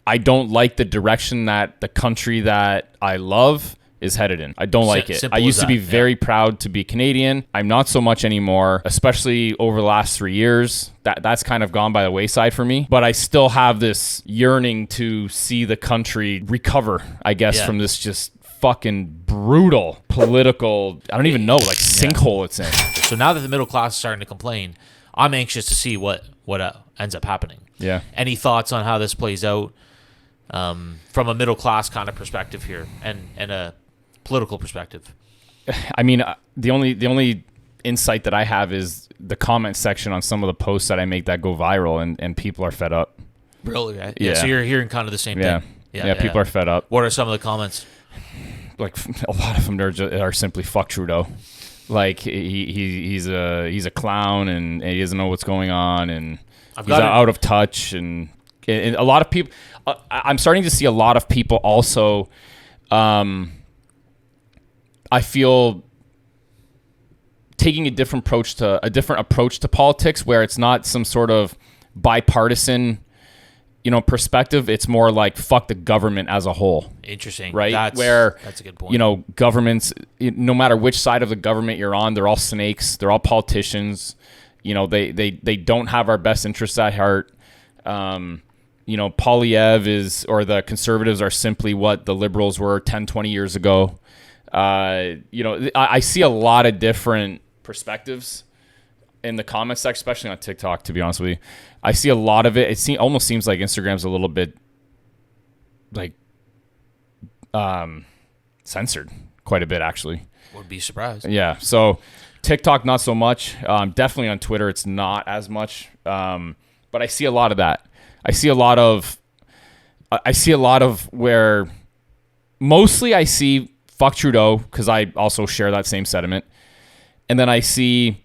I don't like the direction that the country that I love is headed in. I don't like it. I used to be very proud to be Canadian. I'm not so much anymore, especially over the last 3 years. That's kind of gone by the wayside for me. But I still have this yearning to see the country recover, I guess, from this just fucking brutal political, I don't even know, like sinkhole it's in. So now that the middle class is starting to complain, I'm anxious to see what ends up happening. Yeah. Any thoughts on how this plays out from a middle class kind of perspective here and a political perspective? I mean, the only insight that I have is the comment section on some of the posts that I make that go viral, and people are fed up. Really? Right? Yeah. So you're hearing kind of the same thing. Yeah, people are fed up. What are some of the comments? Like a lot of them are simply fuck Trudeau. Like he's a clown and he doesn't know what's going on and he's out of touch and a lot of people. I'm starting to see a lot of people also. I feel taking a different approach to politics, where it's not some sort of bipartisan, perspective. It's more like fuck the government as a whole. Interesting, right? That's a good point. Governments, no matter which side of the government you're on, they're all snakes. They're all politicians. They don't have our best interests at heart. Polyev or the conservatives are simply what the liberals were 10, 20 years ago. I see a lot of different perspectives in the comment section, especially on TikTok, to be honest with you. I see a lot of it. It almost seems like Instagram's a little bit like censored quite a bit, actually. Would be surprised. Yeah. So TikTok, not so much. Definitely on Twitter, it's not as much. But I see a lot of that. I see a lot of where mostly I see fuck Trudeau, because I also share that same sentiment. And then I see,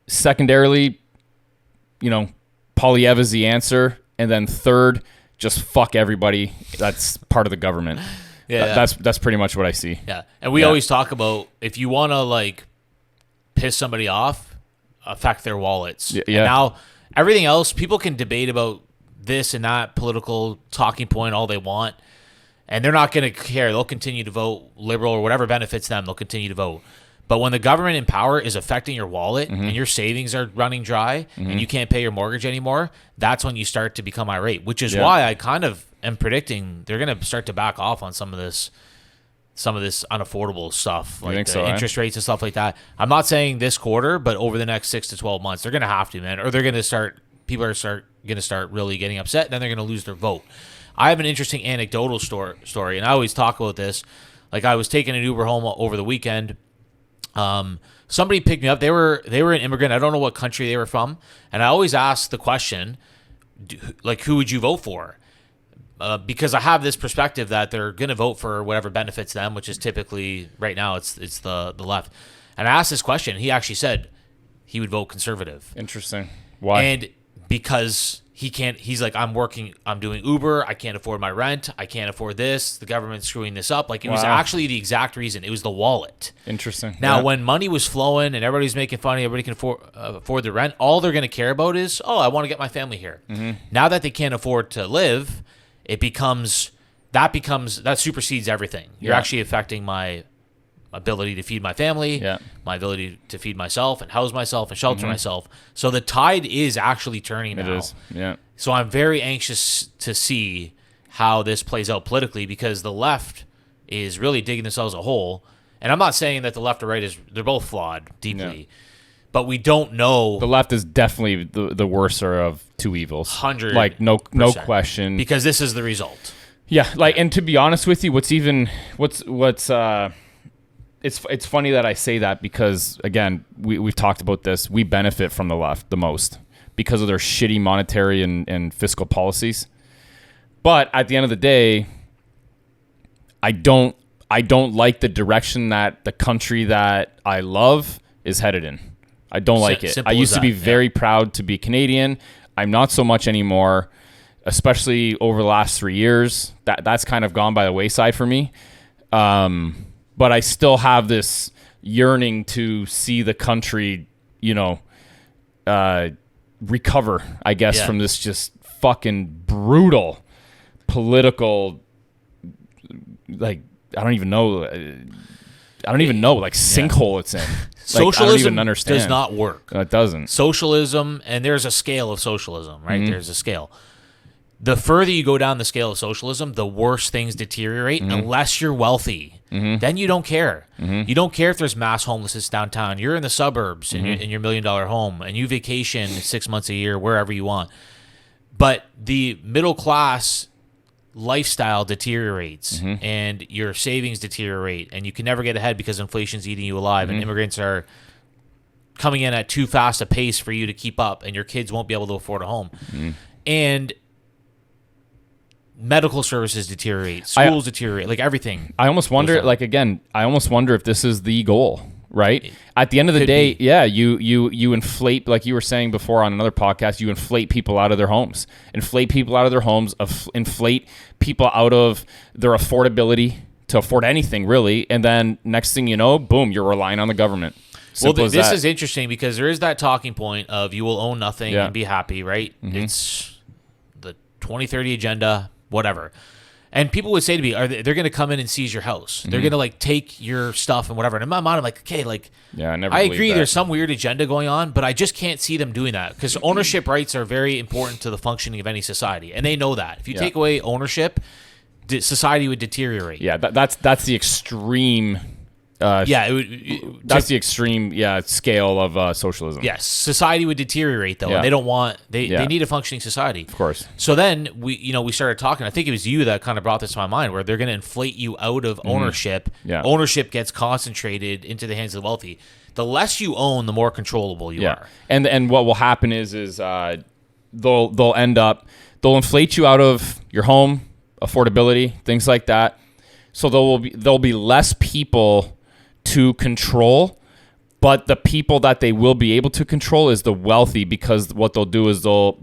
secondarily, Polyev is the answer. And then third, just fuck everybody that's part of the government. That's pretty much what I see. Yeah. And we always talk about, if you want to piss somebody off, affect their wallets. Yeah. And now everything else, people can debate about this and that political talking point all they want. And they're not going to care. They'll continue to vote liberal or whatever benefits them. They'll continue to vote. But when the government in power is affecting your wallet and your savings are running dry and you can't pay your mortgage anymore, that's when you start to become irate, which is why I kind of am predicting they're going to start to back off on some of this unaffordable stuff, like the interest rates and stuff like that. I'm not saying this quarter, but over the next 6 to 12 months, they're going to have to, man, or they're going to start, people are going to start really getting upset, and then they're going to lose their vote. I have an interesting anecdotal story, and I always talk about this. Like, I was taking an Uber home over the weekend. Somebody picked me up. They were an immigrant. I don't know what country they were from. And I always ask the question, who would you vote for? Because I have this perspective that they're going to vote for whatever benefits them, which is typically, right now, it's the left. And I asked this question. He actually said he would vote conservative. Interesting. Why? And because he's like, I'm doing Uber, I can't afford my rent, I can't afford this, the government's screwing this up. Like, it was actually the exact reason. It was the wallet. Interesting. Now, when money was flowing and everybody's making fun, everybody can afford the rent, all they're going to care about is, I want to get my family here. Mm-hmm. Now that they can't afford to live, that supersedes everything. You're actually affecting my ability to feed my family, my ability to feed myself and house myself and shelter myself. So the tide is actually turning now. It is, yeah. So I'm very anxious to see how this plays out politically, because the left is really digging themselves a hole. And I'm not saying that the left or right they're both flawed deeply, but we don't know. The left is definitely the worser of two evils. 100%. Like, no question. Because this is the result. Yeah, and to be honest with you, it's funny that I say that, because, again, we've talked about this. We benefit from the left the most because of their shitty monetary and fiscal policies. But at the end of the day, I don't like the direction that the country that I love is headed in. I don't like it. I used to be very proud to be Canadian. I'm not so much anymore, especially over the last 3 years. That's kind of gone by the wayside for me. But I still have this yearning to see the country, recover, I guess, from this just fucking brutal political, like, I don't even know, like, sinkhole it's in. Like, Socialism I don't even understand. does not work. No, it doesn't. Socialism, and there's a scale of socialism, right? Mm-hmm. There's a scale. The further you go down the scale of socialism, the worse things deteriorate. Mm-hmm. Unless you're wealthy, then you don't care. You don't care if there's mass homelessness downtown. You're in the suburbs in your $1 million home, and you vacation 6 months a year wherever you want. But the middle class lifestyle deteriorates, and your savings deteriorate, and you can never get ahead because inflation's eating you alive, and immigrants are coming in at too fast a pace for you to keep up, and your kids won't be able to afford a home. And medical services deteriorate, schools deteriorate, like everything. I almost wonder, if this is the goal, right? At the end of the day, you inflate, like you were saying before on another podcast, you inflate people out of their homes, inflate people out of their affordability to afford anything, really. And then next thing you know, boom, you're relying on the government. Simple as this that. is interesting because there is that talking point of you will own nothing and be happy, right? It's the 2030 agenda, whatever. And people would say to me, they're going to come in and seize your house. They're going to like take your stuff and whatever. And in my mind, I'm like, okay, like, I agree there's some weird agenda going on, but I just can't see them doing that because ownership rights are very important to the functioning of any society. And they know that. If you take away ownership, society would deteriorate. Yeah, that's the extreme. That's the extreme scale of socialism. Yes, society would deteriorate though, and they don't want they need a functioning society. Of course. So then we started talking. I think it was you that kind of brought this to my mind, where they're going to inflate you out of ownership. Yeah. Ownership gets concentrated into the hands of the wealthy. The less you own, the more controllable you are. And what will happen is they'll inflate you out of your home, affordability, things like that. So there'll be less people to control, but the people that they will be able to control is the wealthy, because what they'll do is they'll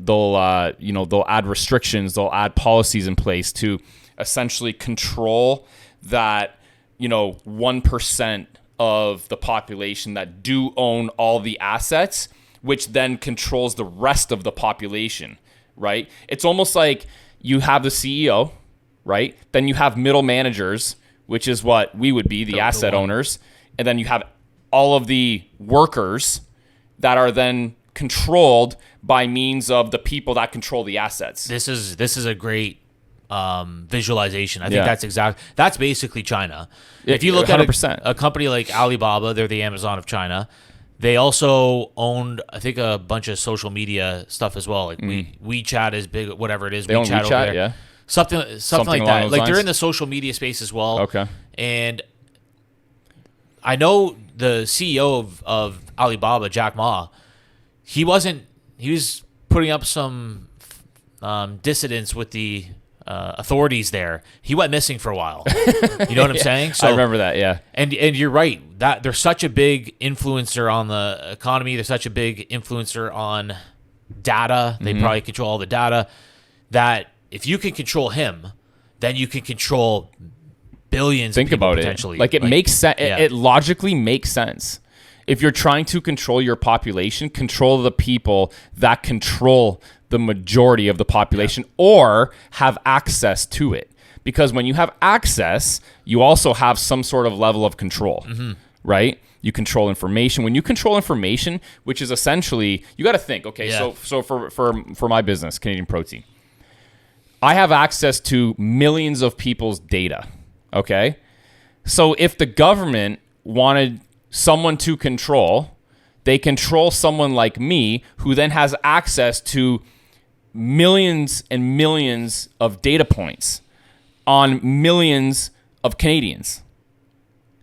add restrictions, they'll add policies in place to essentially control that 1% of the population that do own all the assets, which then controls the rest of the population, right? It's almost like you have the CEO, right? Then you have middle managers, which is what we would be, the asset owners. And then you have all of the workers that are then controlled by means of the people that control the assets. This is a great visualization. I think that's basically China. If you look 100%. At a company like Alibaba, they're the Amazon of China. They also owned, I think, a bunch of social media stuff as well. Like WeChat is big, whatever it is. They own WeChat, over there. Yeah. Something like that. Like, they're in the social media space as well. Okay. And I know the CEO of Alibaba, Jack Ma, he was putting up some dissidence with the authorities there. He went missing for a while. You know what I'm saying? So, I remember that, yeah. And you're right. That they're such a big influencer on the economy. They're such a big influencer on data. They probably control all the data. That if you can control him, then you can control billions of people potentially. Like, it makes sense. It logically makes sense. If you're trying to control your population, control the people that control the majority of the population or have access to it. Because when you have access, you also have some sort of level of control, right? You control information. When you control information, which is essentially, you got to think, okay, so for my business, Canadian Protein, I have access to millions of people's data, okay? So if the government wanted someone to control, they control someone like me, who then has access to millions and millions of data points on millions of Canadians.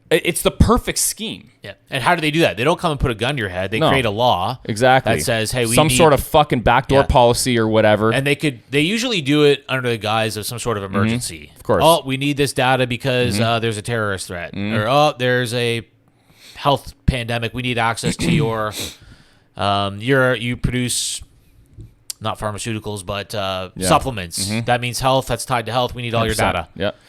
It's the perfect scheme. Yeah. And how do they do that? They don't come and put a gun to your head. They create a law that says, hey, we some need sort of fucking backdoor policy or whatever. And they usually do it under the guise of some sort of emergency. Of course. Oh, we need this data because there's a terrorist threat. Or, there's a health pandemic. We need access to your you produce not pharmaceuticals, but supplements. That means health. That's tied to health. We need all your data. Yeah.